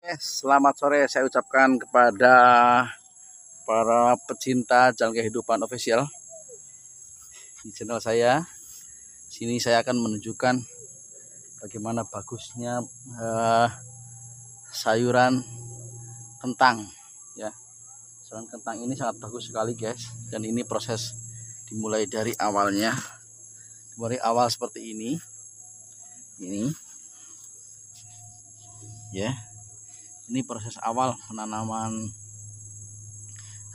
Selamat sore saya ucapkan kepada para pecinta jalan kehidupan official di channel saya. Sini saya akan menunjukkan bagaimana bagusnya sayuran kentang ya. Sayuran kentang ini sangat bagus sekali guys, dan ini proses dimulai dari awalnya. Dari awal seperti ini ya. Ini proses awal penanaman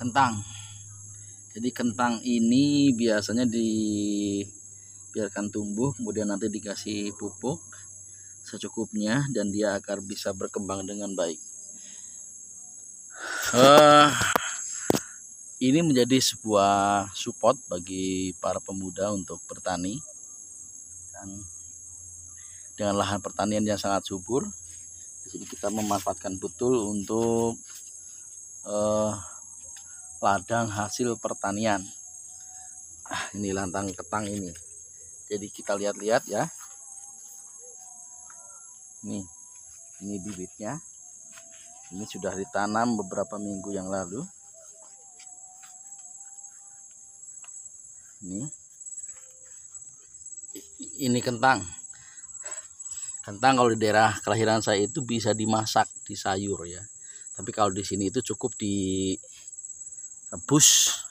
kentang. Jadi kentang ini biasanya dibiarkan tumbuh, kemudian nanti dikasih pupuk secukupnya dan dia agar bisa berkembang dengan baik. Ini menjadi sebuah support bagi para pemuda untuk bertani, dan dengan lahan pertanian yang sangat subur, jadi kita memanfaatkan betul untuk ladang hasil pertanian. Ini ladang kentang ini. Jadi kita lihat-lihat ya. Ini bibitnya. Ini sudah ditanam beberapa minggu yang lalu. Ini kentang. Kentang kalau di daerah kelahiran saya itu bisa dimasak di sayur ya. Tapi kalau di sini itu cukup direbus,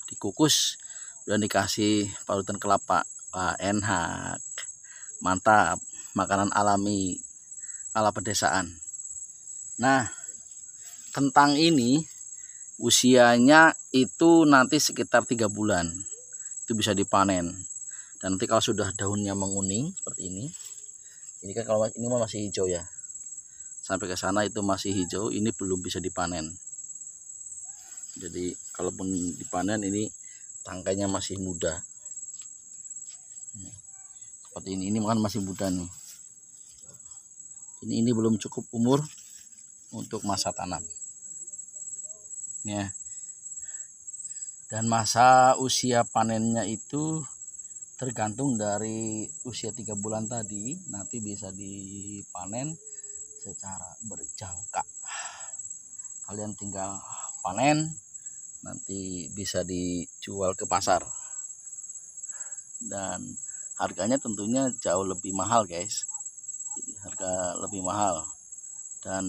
dikukus, dan dikasih parutan kelapa. Wah, enak, mantap, makanan alami ala pedesaan. Nah, kentang ini usianya itu nanti sekitar 3 bulan itu bisa dipanen. Dan nanti kalau sudah daunnya menguning seperti ini kan kalau ini masih hijau ya, sampai ke sana itu masih hijau, ini belum bisa dipanen. Jadi kalaupun dipanen ini tangkainya masih muda seperti ini kan masih muda nih. Ini belum cukup umur untuk masa tanam ya. Dan masa usia panennya itu tergantung dari usia 3 bulan tadi, nanti bisa dipanen secara berjangka. Kalian tinggal panen, nanti bisa dijual ke pasar, dan harganya tentunya jauh lebih mahal guys. Jadi harga lebih mahal, dan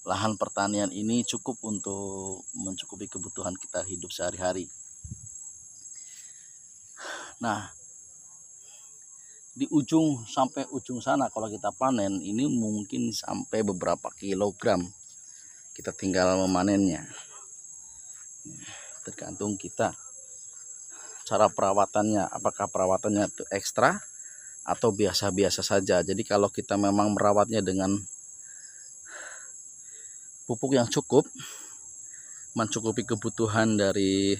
lahan pertanian ini cukup untuk mencukupi kebutuhan kita hidup sehari-hari. Nah, di ujung sampai ujung sana kalau kita panen ini mungkin sampai beberapa kilogram. Kita tinggal memanennya. Tergantung kita cara perawatannya, apakah perawatannya itu ekstra atau biasa-biasa saja. Jadi kalau kita memang merawatnya dengan pupuk yang cukup, mencukupi kebutuhan dari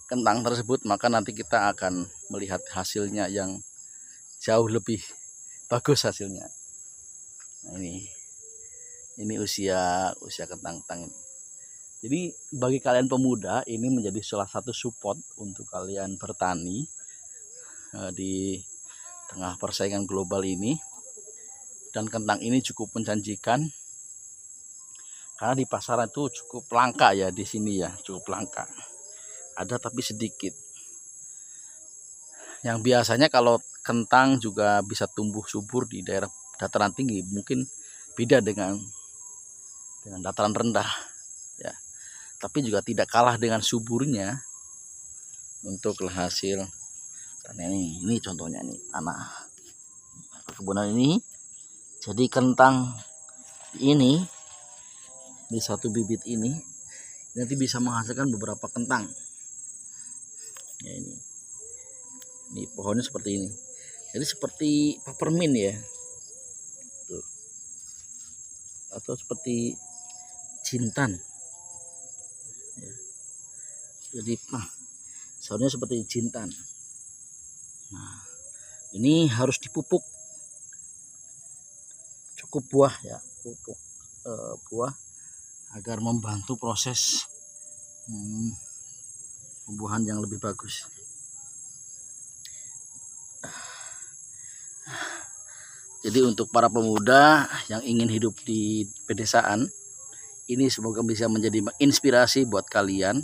kentang tersebut, maka nanti kita akan melihat hasilnya yang jauh lebih bagus hasilnya. Nah, ini usia kentang ini. Jadi bagi kalian pemuda ini menjadi salah satu support untuk kalian bertani di tengah persaingan global ini. Dan kentang ini cukup menjanjikan karena di pasaran itu cukup langka ya, di sini ya cukup langka. Ada tapi sedikit. Yang biasanya kalau kentang juga bisa tumbuh subur di daerah dataran tinggi, mungkin beda dengan dataran rendah ya. Tapi juga tidak kalah dengan suburnya untuk hasil tanian ini. Ini contohnya nih tanah perkebunan ini. Jadi kentang ini di satu bibit ini nanti bisa menghasilkan beberapa kentang. Ya, ini pohonnya seperti ini. Jadi seperti peppermint ya. Tuh. Atau seperti jintan. Ya. Jadi soalnya seperti jintan. Nah, ini harus dipupuk. Cukup buah ya, pupuk buah agar membantu proses tumbuhan yang lebih bagus. Jadi untuk para pemuda yang ingin hidup di pedesaan, ini semoga bisa menjadi inspirasi buat kalian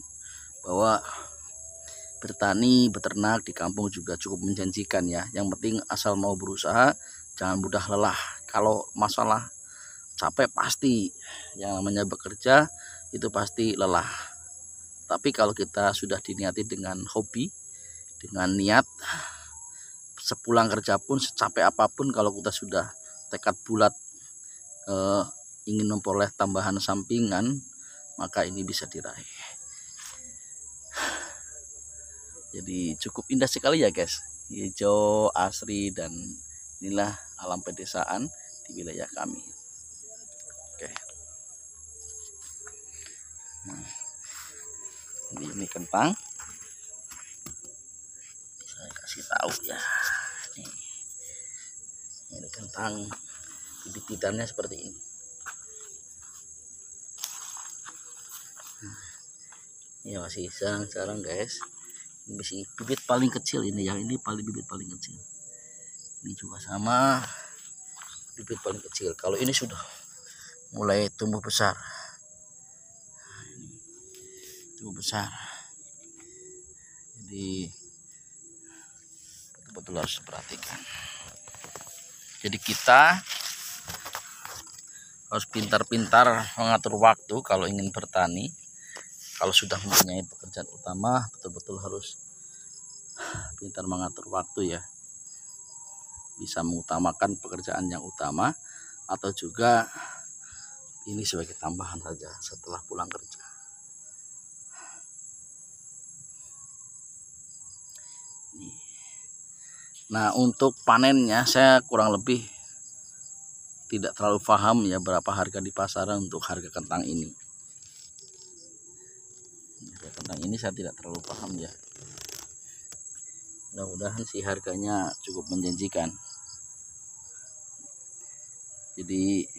bahwa bertani, beternak di kampung juga cukup menjanjikan ya. Yang penting asal mau berusaha, jangan mudah lelah. Kalau masalah capek pasti, yang namanya bekerja itu pasti lelah. Tapi kalau kita sudah diniati dengan hobi, dengan niat, sepulang kerja pun secapek apapun, kalau kita sudah tekad bulat ingin memperoleh tambahan sampingan, maka ini bisa diraih. Jadi cukup indah sekali ya guys, hijau, asri, dan inilah alam pedesaan di wilayah kami. Oke. Nah, ini kentang, saya kasih tahu ya. Ini kentang, bibit-bibitannya seperti ini. Ini masih jarang-jarang guys. Ini masih bibit paling kecil ini, yang ini bibit paling kecil. Ini juga sama, bibit paling kecil. Kalau ini sudah mulai tumbuh besar. Tumbuh besar. Jadi betul-betul harus diperhatikan. Jadi kita harus pintar-pintar mengatur waktu kalau ingin bertani. Kalau sudah mempunyai pekerjaan utama, betul-betul harus pintar mengatur waktu ya. Bisa mengutamakan pekerjaan yang utama, atau juga ini sebagai tambahan saja setelah pulang kerja. Nah, untuk panennya saya kurang lebih tidak terlalu paham ya berapa harga di pasaran untuk harga kentang ini. Harga kentang ini saya tidak terlalu paham ya. Mudah-mudahan sih harganya cukup menjanjikan. Jadi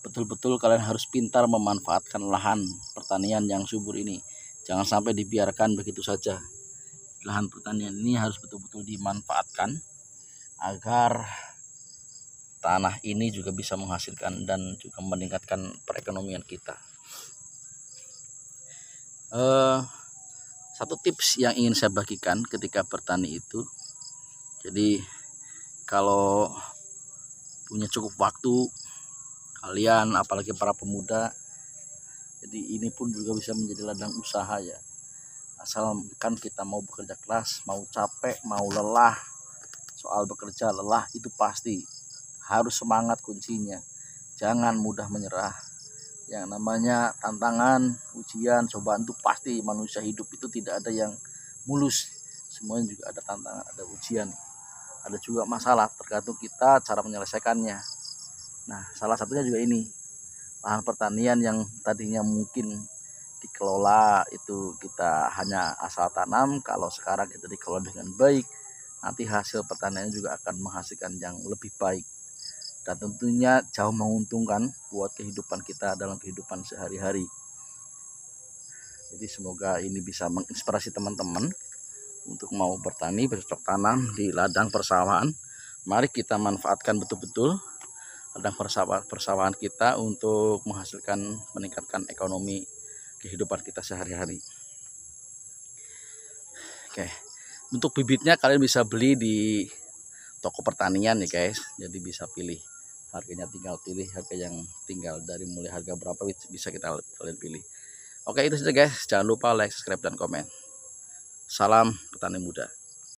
betul-betul kalian harus pintar memanfaatkan lahan pertanian yang subur ini. Jangan sampai dibiarkan begitu saja. Lahan pertanian ini harus betul-betul dimanfaatkan agar tanah ini juga bisa menghasilkan dan juga meningkatkan perekonomian kita. Satu tips yang ingin saya bagikan ketika bertani itu, jadi kalau punya cukup waktu, kalian apalagi para pemuda, jadi ini pun juga bisa menjadi ladang usaha ya. Asalkan kita mau bekerja keras, mau capek, mau lelah, soal bekerja lelah itu pasti, harus semangat kuncinya, jangan mudah menyerah. Yang namanya tantangan, ujian, cobaan itu pasti. Manusia hidup itu tidak ada yang mulus, semuanya juga ada tantangan, ada ujian, ada juga masalah, tergantung kita cara menyelesaikannya. Nah, salah satunya juga ini, lahan pertanian yang tadinya mungkin dikelola itu kita hanya asal tanam, kalau sekarang kita dikelola dengan baik, nanti hasil pertanian juga akan menghasilkan yang lebih baik, dan tentunya jauh menguntungkan buat kehidupan kita dalam kehidupan sehari-hari. Jadi semoga ini bisa menginspirasi teman-teman untuk mau bertani, bercocok tanam di ladang persawahan. Mari kita manfaatkan betul-betul ladang persawahan kita untuk menghasilkan, meningkatkan ekonomi kehidupan kita sehari-hari. Oke, untuk bibitnya kalian bisa beli di toko pertanian ya guys. Jadi bisa pilih harganya, tinggal pilih harga yang tinggal dari mulai harga berapa bisa kalian pilih. Oke, itu saja guys. Jangan lupa like, subscribe, dan komen. Salam petani muda.